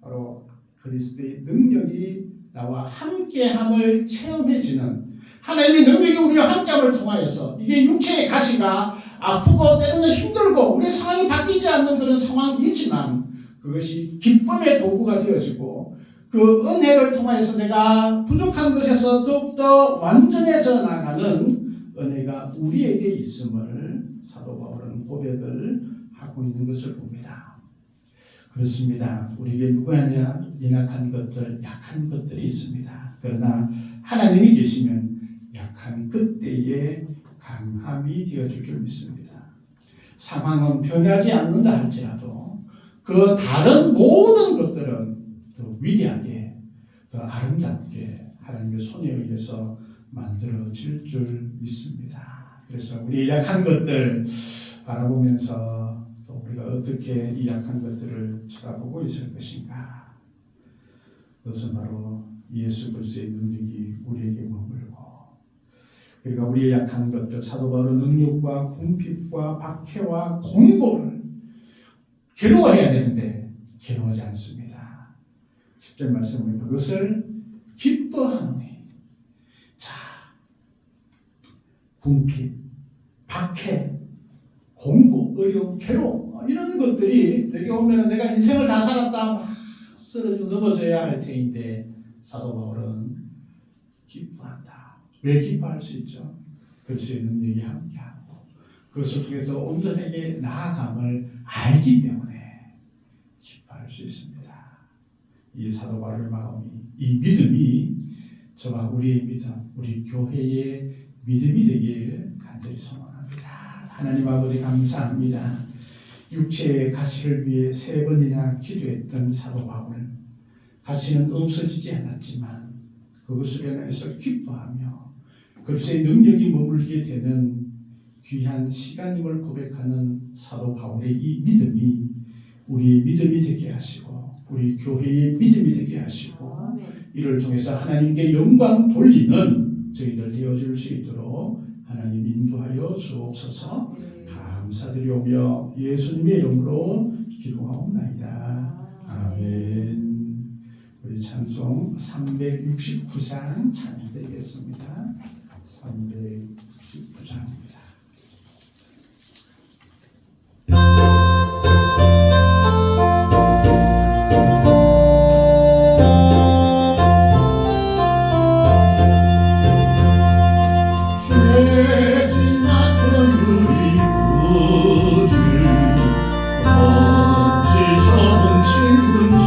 바로 그리스도의 능력이 나와 함께함을 체험해지는, 하나님의 능력이 우리와 함께함을 통하여서 이게 육체의 가시가 아프고 때로는 힘들고 우리의 상황이 바뀌지 않는 그런 상황이 있지만 그것이 기쁨의 도구가 되어지고 그 은혜를 통하여서 내가 부족한 것에서 더욱더 완전해져 나가는 은혜가 우리에게 있음을 사도 바울은 고백을 하고 있는 것을 봅니다. 그렇습니다. 우리에게 누구냐 연약한 것들, 약한 것들이 있습니다. 그러나 하나님이 계시면 약한 그때에 강함이 되어줄 줄 믿습니다. 상황은 변하지 않는다 할지라도 그 다른 모든 것들은 더 위대하게, 더 아름답게 하나님의 손에 의해서 만들어질 줄 믿습니다. 그래서 우리 약한 것들 바라보면서 또 우리가 어떻게 이 약한 것들을 쳐다보고 있을 것인가? 그것은 바로 예수 그리스도의 능력이 우리에게 머물고, 우리가 우리의 약한 것들, 사도 바울은 능력과 궁핍과 박해와 공고를 괴로워해야 되는데 괴로워하지 않습니다. 10절 말씀은 그것을 기뻐하노니. 자, 궁핍, 박해, 공고, 어려움, 괴로움, 이런 것들이 내게 오면 내가 인생을 다 살았다 막 쓰러지고 넘어져야 할 테인데 사도 바울은 기뻐한다. 왜 기뻐할 수 있죠? 그리스도의 능력이 함께하고 그것을 통해서 온전하게 나아감을 알기 때문에 기뻐할 수 있습니다. 이 사도 바울의 마음이, 이 믿음이 저와 우리의 믿음, 우리 교회의 믿음이 되길 간절히 소망합니다. 하나님 아버지 감사합니다. 육체의 가시를 위해 3번이나 기도했던 사도 바울, 가시는 없어지지 않았지만 그것을 인해서 기뻐하며 그리스도의 능력이 머물게 되는 귀한 시간임을 고백하는 사도 바울의 이 믿음이 우리의 믿음이 되게 하시고 우리 교회의 믿음이 되게 하시고 이를 통해서 하나님께 영광 돌리는 저희들 되어줄 수 있도록 하나님 인도하여 주옵소서. 감사드리오며 예수님의 이름으로 기도하옵나이다. 아멘. 우리 찬송 369장 찬양드리겠습니다. 369장입니다. 죄진 같은 우리 구주 어찌 정신군지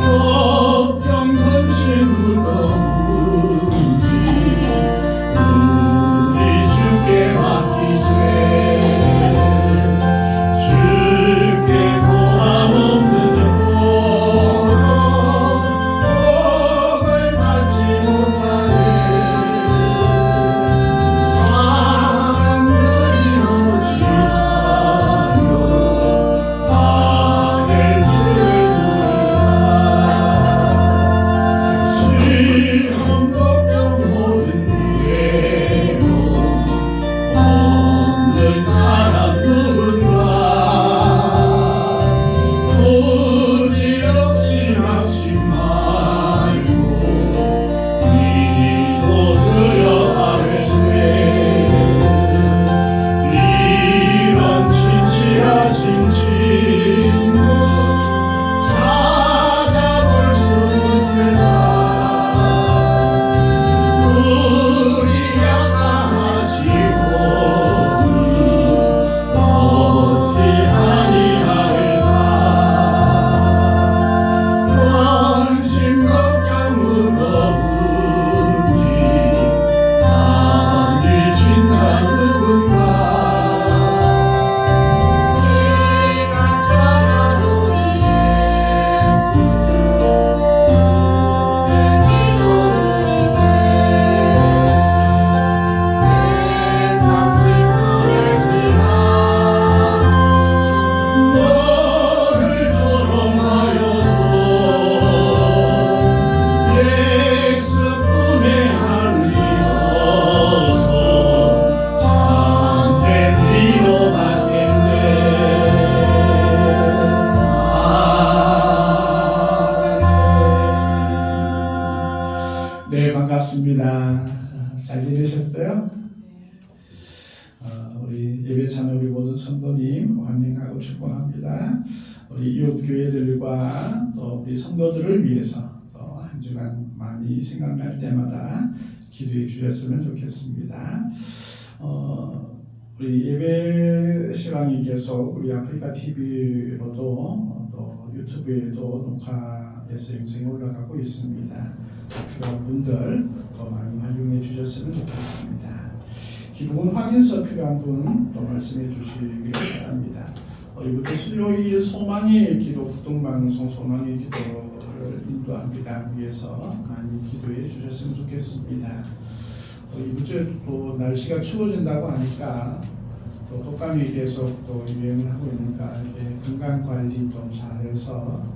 걱정 근심 무거운지 참여 우리 모든 성도님 환영하고 축복합니다. 우리 이웃교회들과 또 우리 성도들을 위해서 또 한 주간 많이 생각날 때마다 기도해 주셨으면 좋겠습니다. 우리 예배 시간이 계속 우리 아프리카 TV로도 또 유튜브에도 녹화해서 영상이 올라가고 있습니다. 필요한 분들 더 많이 활용해 주셨으면 좋겠습니다. 기본 확인서 필요한 분 또 말씀해 주시기 바랍니다. 이부터 수요일 소망의 기도 국동방송 소망의 기도를 인도합니다. 위해서 많이 기도해 주셨으면 좋겠습니다. 이번 주에 또 날씨가 추워진다고 하니까 또 독감이 계속 또 유행을 하고 있으니까 건강 관리 좀 잘해서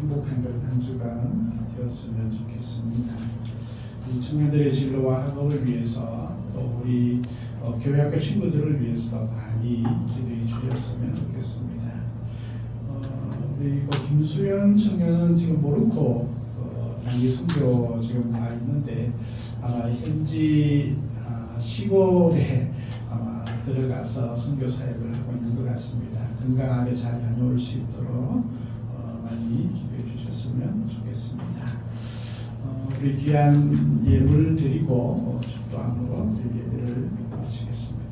행복한 그런 한 주간 되었으면 좋겠습니다. 이 청년들의 진로와 학업을 위해서 또 우리 교회학교 친구들을 위해서도 많이 기도해 주셨으면 좋겠습니다. 우리 김수현 청년은 지금 모로코 단기 선교 지금 가 있는데 아마 현지 시골에 아마 들어가서 선교 사역을 하고 있는 것 같습니다. 건강하게 잘 다녀올 수 있도록 많이 기도해 주셨으면 좋겠습니다. 우리 귀한 예물을 드리고 축도함으로 예배를 마치겠습니다.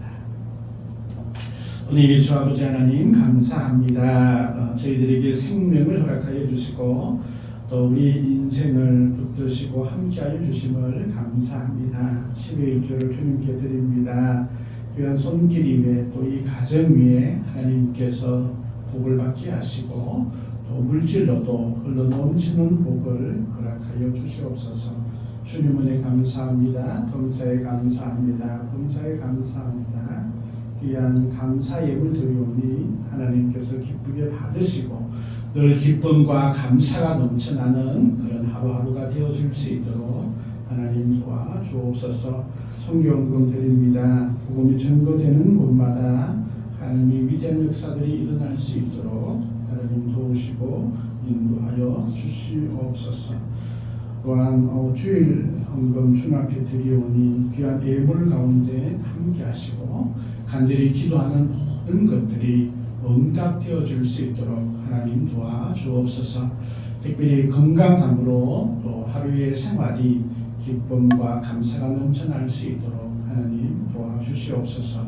은혜의 주 아버지 하나님 감사합니다. 저희들에게 생명을 허락하여 주시고 또 우리 인생을 붙드시고 함께하여 주심을 감사합니다. 12일주를 주님께 드립니다. 귀한 손길 위에 또 이 가정 위에 하나님께서 복을 받게 하시고 또 물질로도 흘러 넘치는 복을 허락하여 주시옵소서. 주님 은혜 감사합니다. 범사에 감사합니다. 범사에 감사합니다. 귀한 감사 예물 드리오니 하나님께서 기쁘게 받으시고 늘 기쁨과 감사가 넘쳐나는 그런 하루하루가 되어질 수 있도록 하나님 도와 주옵소서. 선교헌금 드립니다. 복음이 전거되는 곳마다 하나님 위대한 역사들이 일어날 수 있도록 하나님 도우시고 인도하여 주시옵소서. 또한 주일 헌금 주님 앞에 드리오니 귀한 예물 가운데 함께 하시고 간절히 기도하는 모든 것들이 응답되어 줄 수 있도록 하나님 도와 주옵소서. 특별히 건강함으로 또 하루의 생활이 기쁨과 감사가 넘쳐날 수 있도록 하나님 도와 주시옵소서.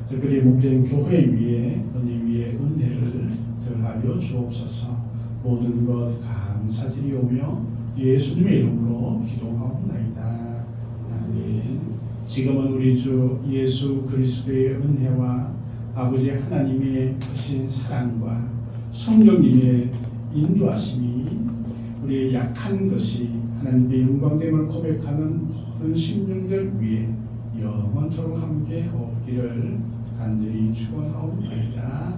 특별히 목된 교회 위에 은혜 위에 은혜를 더하여 주옵소서. 모든 것 감사드리오며 예수님의 이름으로 기도하옵나이다. 아멘. 지금은 우리 주 예수 그리스도의 은혜와 아버지 하나님의 크신 사랑과 성령님의 인도하심이 우리의 약한 것이 하나님께 영광됨을 고백하는 모든 심령들 위에 영원토록 함께 없기를 간절히 축원하옵나이다.